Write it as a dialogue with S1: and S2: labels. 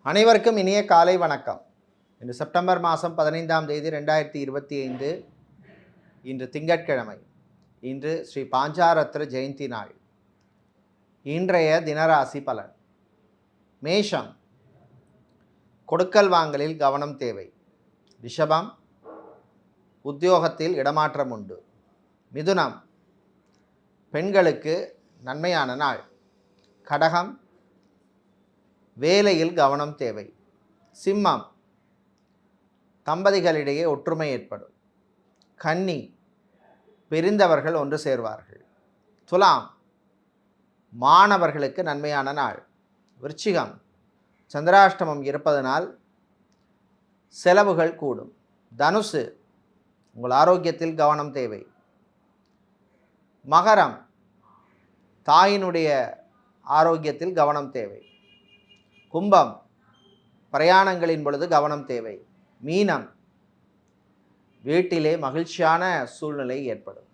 S1: அனைவருக்கும் இனிய காலை வணக்கம். இன்று செப்டம்பர் மாதம் 15ஆம் தேதி 2025. இன்று திங்கட்கிழமை. இன்று ஸ்ரீ பாஞ்சாரத்ர ஜெயந்தி நாள். இன்றைய தினராசி பலன். மேஷம், கொடுக்கல் வாங்கலில் கவனம் தேவை. ரிஷபம், உத்தியோகத்தில் இடமாற்றம் உண்டு. மிதுனம், பெண்களுக்கு நன்மையான நாள். கடகம், வேலையில் கவனம் தேவை. சிம்மம், தம்பதிகளிடையே ஒற்றுமை ஏற்படும். கன்னி, பிரிந்தவர்கள் ஒன்று சேர்வார்கள். துலாம், மாணவர்களுக்கு நன்மையான நாள். விருச்சிகம், சந்திராஷ்டமம் இருப்பதனால் செலவுகள் கூடும். தனுசு, உங்கள் ஆரோக்கியத்தில் கவனம் தேவை. மகரம், தாயினுடைய ஆரோக்கியத்தில் கவனம் தேவை. கும்பம், பிரயாணங்களின் பொழுது கவனம் தேவை. மீனம், வீட்டிலே மகிழ்ச்சியான சூழ்நிலை ஏற்படும்.